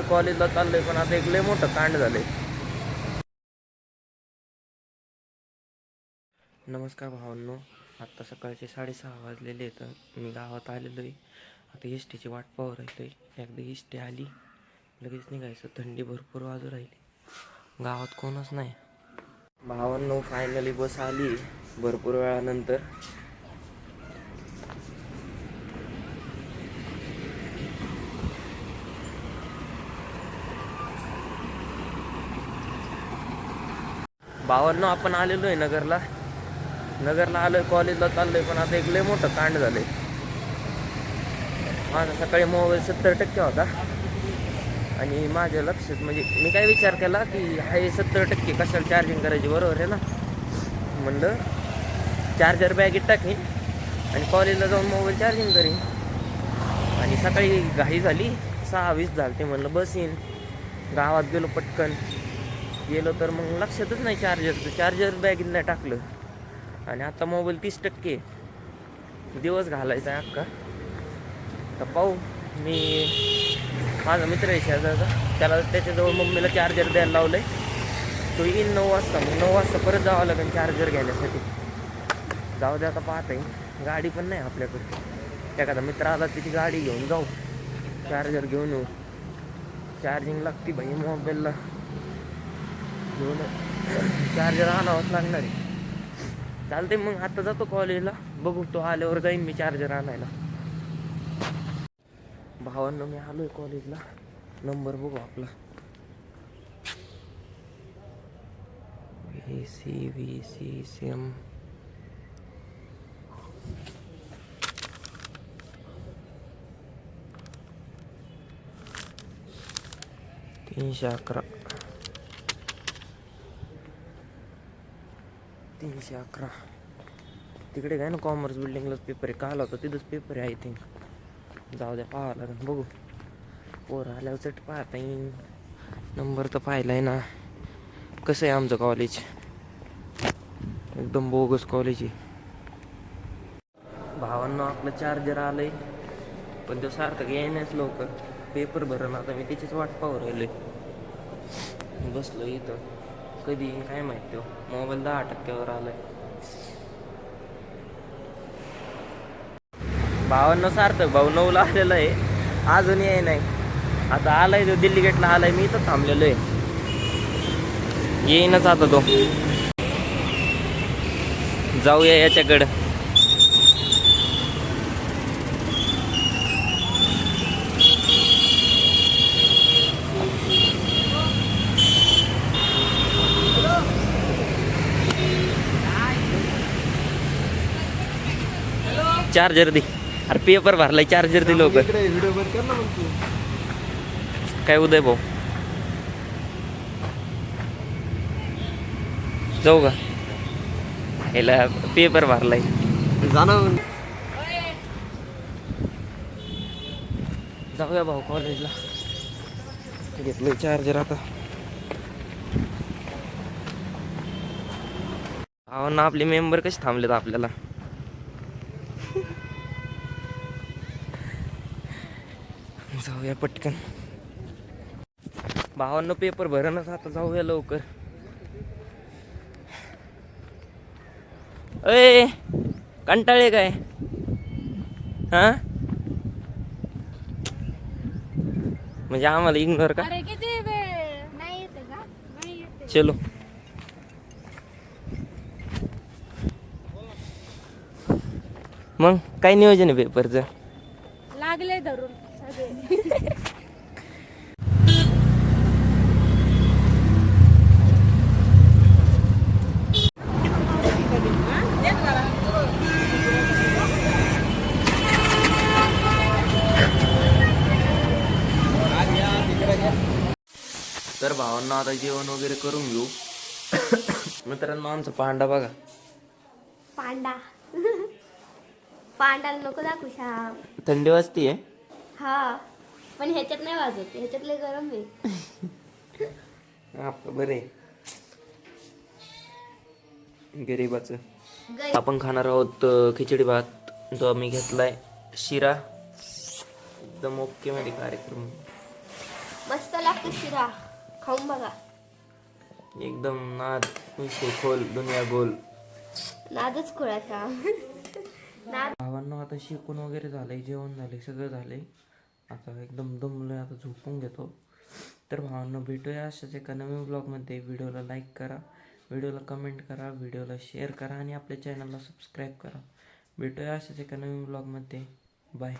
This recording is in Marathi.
कॉलेजला चाललंय पण आता एक लय मोठं कांड झालंय. नमस्कार भावांनो, आत्ता सकाळचे 6:30 वाजलेले आहेत. मी गावात आलेलो आहे. आता एस टीची वाट पाहू राहिलो आहे. एकदा एस टी आली लगेच निघायचं. थंडी भरपूर वाजू राहिली, गावात कोणच नाही. भावांनो फायनली बस आली भरपूर वेळानंतर. भावांनो आपण आलेलो आहे नगरला आलोय. कॉलेजला चाललोय पण आता एक लय मोठं कांड झालंय. माझा सकाळी मोबाईल 70% होता आणि माझ्या लक्षात म्हणजे मी काय विचार केला की आहे 70% कशाला चार्जिंग करायची, बरोबर आहे ना. म्हणलं चार्जर बॅगेत टाकीन आणि कॉलेजला जाऊन मोबाईल चार्जिंग करीन. आणि सकाळी घाई झाली, 6:20 झाले. ते म्हणलं बस येईन. गावात गेलो, पटकन गेलो तर मग लक्षातच नाही चार्जर बॅगेत नाही टाकलं. आणि आता मोबाईल 30% दिवस घालायचा आहे अक्का. तर पाहू, मी माझा मित्र आहे शेजारचा, त्याला त्याच्याजवळ मम्मीला चार्जर द्यायला लावलं आहे. तो येईल 9 वाजता. मग 9 वाजता परत जावं लागेल चार्जर घेण्यासाठी. जाऊ दे, आता पाहता येईल. गाडी पण नाही आपल्याकडे. एखादा मित्र आला त्याची गाडी घेऊन जाऊ, चार्जर घेऊन येऊ. चार्जिंग लागते भाई मोबाईलला, घेऊन चार्जर आणावंच लागणार आहे. चालते मग, आता जातो कॉलेजला. बघू, तो आल्यावर जाईन मी चार्जर आणायला. भावांनो मी आलोय कॉलेजला. नंबर बघू आपला, VCM 311. 311 तिकडे काय ना, कॉमर्स बिल्डिंगलाच पेपर आहे. काल होता तिथंच पेपर आहे आय थिंक. जाऊ द्या, पाहावं लागेल. बघू, पोरं आल्यावर चट पाहता येईन. नंबर तर पाहिला आहे ना. कसं आहे आमचं कॉलेज, एकदम बोगस कॉलेज आहे. भावांनो आपलं चार्जर आलंय पण तो सार्थक येण्याच लवकर. पेपर भरण आता मी त्याचीच वाट पाहू राहिलोय. बसलो इथं, कधी येईन काय माहिती. तो मोबाईल 10%वर आलाय. भावांनो सार्थक भाऊ 9ला आलेला आहे, अजून याय नाही. आता आलाय तो, दिल्ली गेटला आलाय. मी इथं थांबलेलो आहे, येईनच आता तो. जाऊया याच्याकडं. चार्जर दे. अरे पेपर भरलाय, चार्जर दे लवकर. काय उदय भाऊ, जाऊ का? ह्याला पेपर भरलाय, जाऊया भाऊ कॉलेजला. घेतलंय चार्जर आता. अहो ना, आपले मेंबर कसे थांबलेत आपल्याला. जाऊया पटकन. भावांनो पेपर भरणच, आता जाऊया लवकर. अय कंटाळे काय हा, म्हणजे आम्हाला इग्नोर का? चलो. मग काय नियोजन आहे पेपरचं? लागले धरून तर भावांना आता जेवण वगैरे करून घेऊ. मित्रांनो आमचा पांडा बघा. पांडा पांडाला नको दाखवू शाम. थंडी वाजतीये. हा पण ह्याच्यात नाही वाजत, ह्याच्यात लय गरम आहे. आपलं बरे गरीबाचं. आपण खाणार आहोत खिचडी भात, जो आम्ही घेतलाय शिरा. एकदम ओके मध्ये कार्यक्रम. मस्त लागतो शिरा, खाऊन बघा. एकदम नाद विषय खोल दुनिया गोल. नादच खोळाचा. नाद. भावांना आता शिकून वगैरे झालंय, जेवण झाले, सगळं झालंय. आता एकदम दमलोय, आता झोपून घेतो. तर भावांना भेटूया अशाच एका नवीन ब्लॉगमध्ये. व्हिडिओला लाईक करा, व्हिडिओला कमेंट करा, व्हिडिओला शेअर करा आणि आपल्या चॅनलला सबस्क्राईब करा. भेटूया अशाच एका नवीन ब्लॉगमध्ये. बाय.